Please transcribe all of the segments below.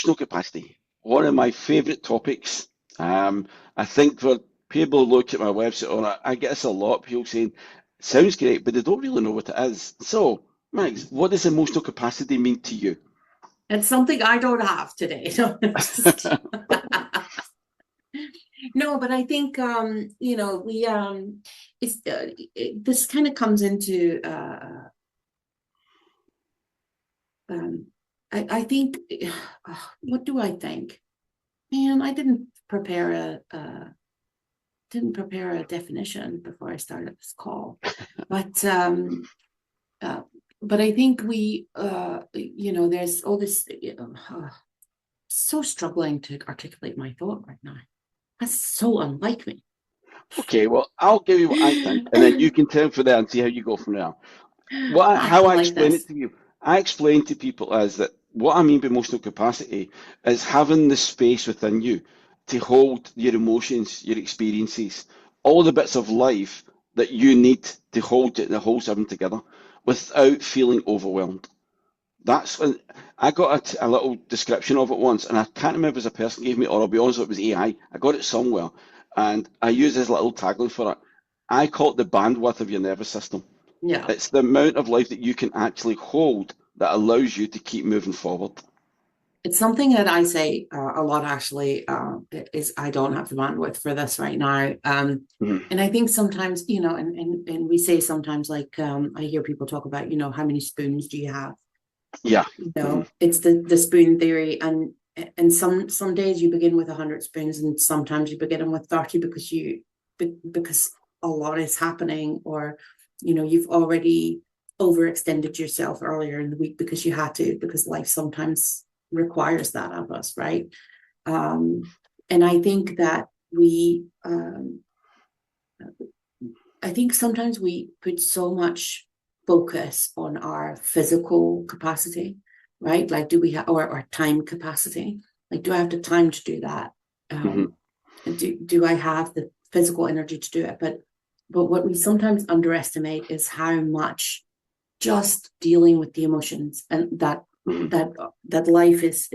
emotional capacity, one of my favourite topics. I think for people who look at my website, or I get this a lot, people saying, sounds great, but they don't really know what it is. So, Max, what does emotional capacity mean to you? It's something I don't have today. No, no, but I think we it's this kind of comes into um I think what do I think? Man, I didn't prepare a definition before I started this call, but uh, but I think there's all this. So struggling to articulate my thought right now. That's so unlike me. Okay, well, I'll give you what I think, and then you can turn for there and see how you go from there. I How don't I like explain it this. to you, I explain to people as that what I mean by emotional capacity is having the space within you to hold your emotions, your experiences, all the bits of life that you need to hold it, that holds everything together without feeling overwhelmed. That's when I got a little description of it once, and I can't remember if it was a person gave me, or I'll be honest, it was AI. I got it somewhere, and I use this little tagline for it. I call it the bandwidth of your nervous system. Yeah. It's the amount of life that you can actually hold that allows you to keep moving forward. It's something that I say a lot actually is I don't have the bandwidth for this right now. Mhm. And I think sometimes, and we say sometimes like I hear people talk about, how many spoons do you have? Yeah. Hmm. It's the spoon theory, and some days you begin with 100 spoons, and sometimes you begin with 30 because a lot is happening, or you've already overextended yourself earlier in the week because you had to, because life sometimes requires that of us, right? Um, and I think sometimes we put so much focus on our physical capacity, right? Like, do we have or time capacity? Like, do I have the time to do that? Hmm. Um, and do I have the physical energy to do it? But what we sometimes underestimate is how much just dealing with the emotions and Hmm. that life is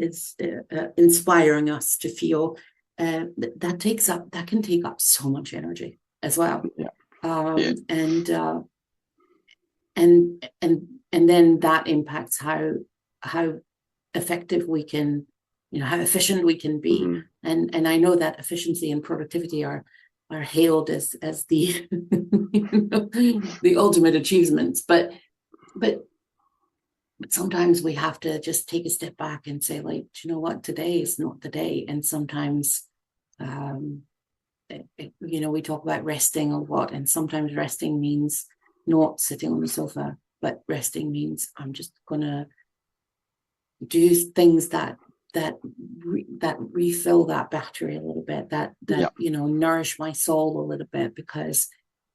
inspiring us to feel that can take up so much energy as well, Yeah. Yeah. um, and uh, and then that impacts how effective we can, how efficient we can be. Hmm. And I know that efficiency and productivity are hailed as the the ultimate achievements, but sometimes we have to just take a step back and say, like, you know what, today is not the day. And sometimes um we talk about resting a lot, and sometimes resting means not sitting on the sofa, but resting means I'm just gonna do things that refill that battery a little bit, that Yeah. nourish my soul a little bit, because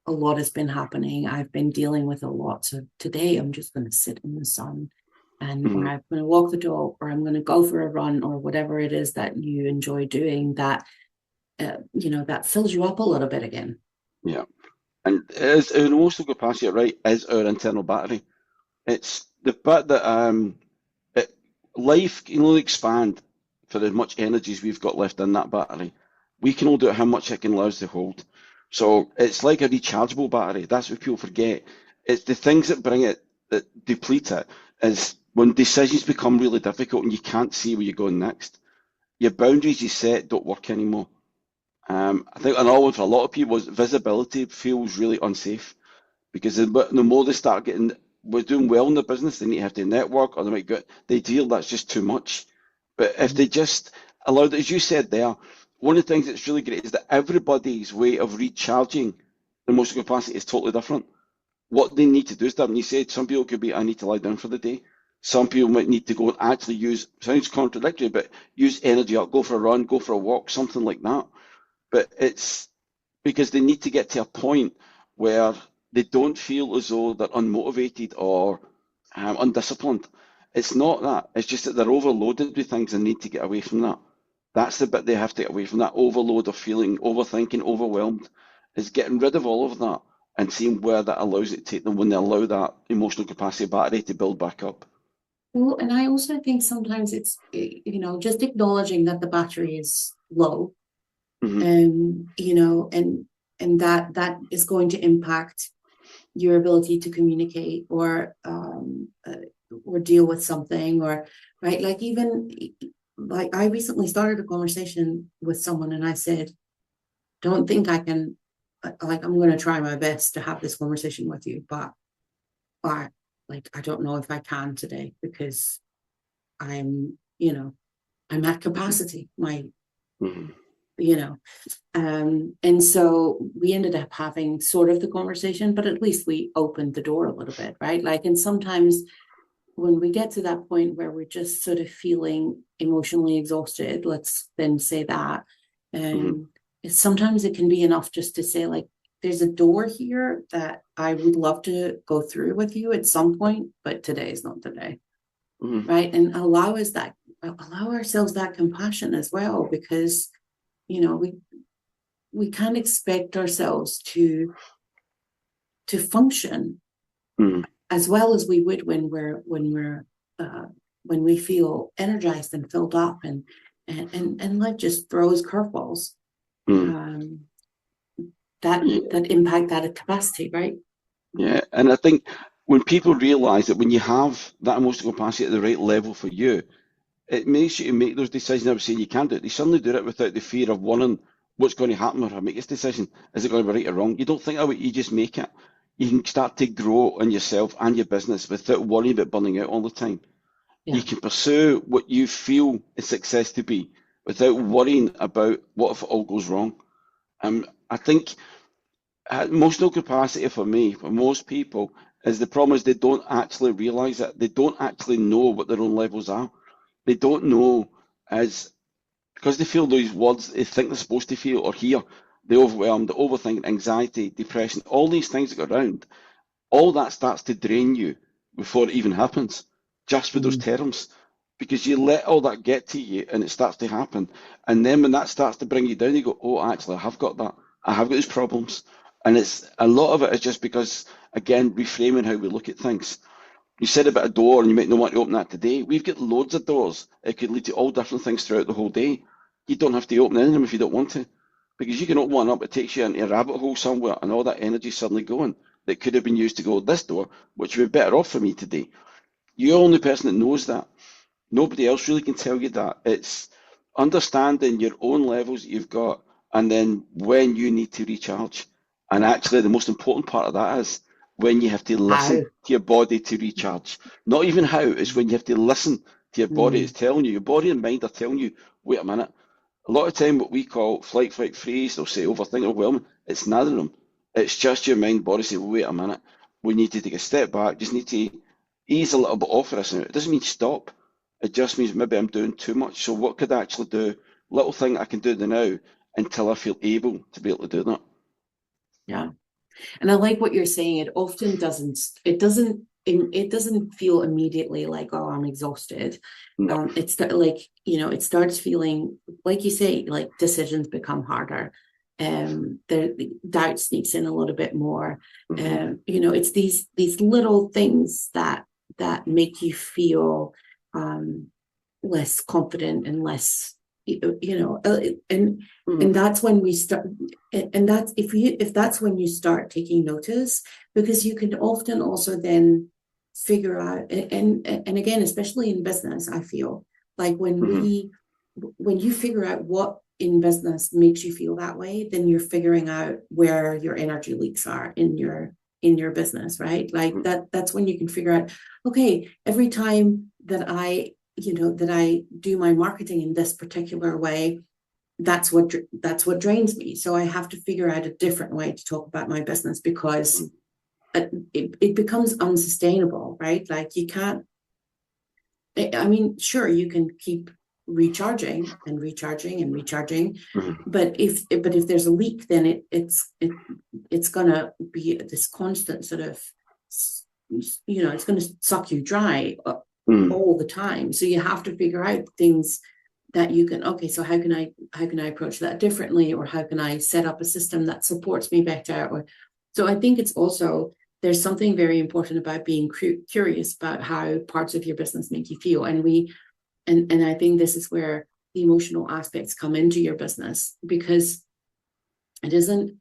a lot has been happening. I've been dealing with a lot. So today I'm just going to sit in the sun, and or Hmm. I'm going to walk the dog, or I'm going to go for a run, or whatever it is that you enjoy doing, that fills you up a little bit again. Yeah. And as our emotional capacity, right, is our internal battery. It's the bit that it, life can only expand for as much energy as we've got left in that battery. We can only do how much it can allow us to hold. So it's like a rechargeable battery. That's what people forget. It's the things that bring it, that deplete it, is when decisions become really difficult and you can't see where you're going next. Your boundaries you set don't work anymore. I think another one for a lot of people is visibility feels really unsafe because the more they start getting, we're doing well in the business, they need to have to network or they might get, they feel that's just too much. But if they just allowed, as you said there, one of the things that's really great is that everybody's way of recharging emotional capacity is totally different. What they need to do is different. You said some people could be, I need to lie down for the day. Some people might need to go and actually use, sounds contradictory, but use energy up, go for a run, go for a walk, something like that. But it's because they need to get to a point where they don't feel as though they're unmotivated or undisciplined. It's not that. It's just that they're overloaded with things and need to get away from that. That's the bit they have to get away from, that overload of feeling, overthinking, overwhelmed, is getting rid of all of that and seeing where that allows it to take them when they allow that emotional capacity battery to build back up. Well, and I also think sometimes it's, just acknowledging that the battery is low, Hmm. and, and that is going to impact your ability to communicate, or deal with something, or right, like, even like I recently started a conversation with someone, and I said, don't think I can, like, I'm going to try my best to have this conversation with you, but like, I don't know if I can today, because I'm, I'm at capacity. Hmm. You know, and so we ended up having sort of the conversation, but at least we opened the door a little bit, right? Like, and sometimes when we get to that point where we're just sort of feeling emotionally exhausted, let's then say that, Hmm. and sometimes it can be enough just to say, like, there's a door here that I would love to go through with you at some point, but today is not the day, Hmm. right? And allow ourselves that compassion as well, because you know we can't expect ourselves to function Hmm. as well as we would uh, when we feel energized and filled up, and life just throws curveballs, Hmm. um, that Yeah, that impact that capacity, right? yeah. And I think when people realize that when you have that emotional capacity at the right level for you, it makes you make those decisions. I was saying you can't do it. They suddenly do it without the fear of wondering what's going to happen or I make this decision. Is it going to be right or wrong? You don't think about it, you just make it. You can start to grow in yourself and your business without worrying about burning out all the time. You Yeah. can pursue what you feel is success to be without worrying about what if it all goes wrong. I think emotional capacity for me, for most people, is the problem is they don't actually realize it. They don't actually know what their own levels are. They don't know as because they feel those words they think they're supposed to feel or hear. The overwhelm, the overthinking, anxiety, depression, all these things that go around, all that starts to drain you before it even happens, just with those Mm. terms. Because you let all that get to you and it starts to happen. And then when that starts to bring you down, you go, oh, actually, I have got that. I have got these problems. And it's a lot of it is just because, again, reframing how we look at things. You said about a door and you might not want to open that today. We've got loads of doors. It could lead to all different things throughout the whole day. You don't have to open any of them if you don't want to. Because you can open one up, it takes you into a rabbit hole somewhere and all that energy suddenly going that could have been used to go this door, which would be better off for me today. You're the only person that knows that. Nobody else really can tell you that. It's understanding your own levels that you've got and then when you need to recharge. And actually, the most important part of that is when you have to listen How? to your body to recharge. Not even how, it's when you have to listen to your body. It's Mm. telling you, your body and mind are telling you, wait a minute. A lot of time, what we call flight, fight, freeze, they'll say overthink, overwhelming, it's neither of them. It's just your mind, body saying, wait a minute, we need to take a step back, just need to ease a little bit off of this now. It doesn't mean stop. It just means maybe I'm doing too much. So what could I actually do? Little thing I can do now until I feel able to be able to do that. Yeah. And I like what you're saying. It often doesn't, it doesn't feel immediately like, oh, I'm exhausted. No. It's like, it starts feeling, like you say, like decisions become harder. The doubt sneaks in a little bit more. Hmm. It's these little things that make you feel less confident and less, and Hmm. that's when we start, and that's if that's when you start taking notice, because you can often also then figure out, and again, especially in business, I feel like Hmm. when you figure out what in business makes you feel that way, then you're figuring out where your energy leaks are in your business, right? Like that's when you can figure out, okay, every time that I do my marketing in this particular way, that's what drains me. So I have to figure out a different way to talk about my business, because it becomes unsustainable, right? Like, you can't. I mean, sure, you can keep recharging and recharging and recharging, Hmm. but if there's a leak, then it's gonna be this constant sort of, it's gonna suck you dry Hmm. all the time. So you have to figure out things that you can, okay, so how can I approach that differently, or how can I set up a system that supports me better? Or so I think it's also there's something very important about being curious about how parts of your business make you feel. And I think this is where the emotional aspects come into your business, because it isn't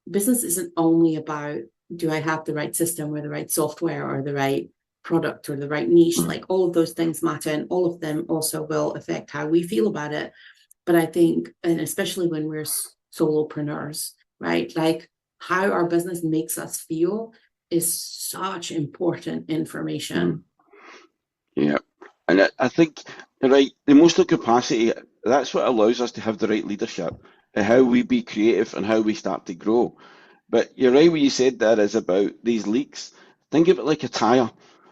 business isn't only about, do I have the right system or the right software or the right product or the right niche? Like, all of those things matter, and all of them also will affect how we feel about it. But I think, and especially when we're solopreneurs, right? Like, how our business makes us feel is such important information. Yeah. And I think, right, the emotional capacity, that's what allows us to have the right leadership and how we be creative and how we start to grow. But you're right what you said there is about these leaks. Think of it like a tire.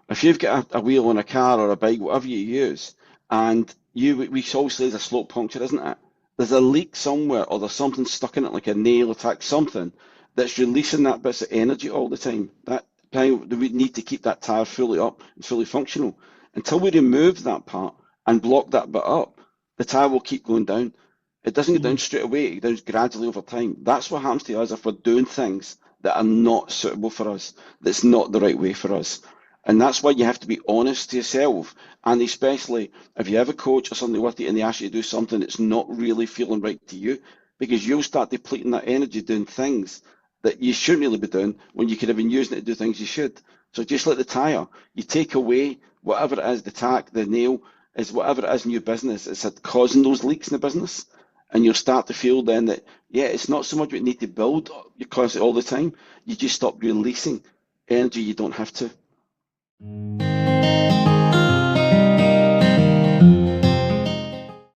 If you've got a wheel on a car or a bike, whatever you use, and we always say there's a slope puncture, isn't it? There's a leak somewhere, or there's something stuck in it, like a nail attack, something that's releasing that bits of energy all the time. That time we need to keep that tire fully up and fully functional. Until we remove that part and block that bit up, the tire will keep going down. It doesn't go down straight away, it goes gradually over time. That's what happens to us if we're doing things that are not suitable for us, that's not the right way for us. And that's why you have to be honest to yourself. And especially if you have a coach or something with you and they ask you to do something that's not really feeling right to you, because you'll start depleting that energy doing things that you shouldn't really be doing when you could have been using it to do things you should. So just like the tire, you take away whatever it is, the tack, the nail, is whatever it is in your business, it's causing those leaks in the business. And you'll start to feel then that, yeah, it's not so much what you need to build constantly all the time. You just stop releasing energy you don't have to.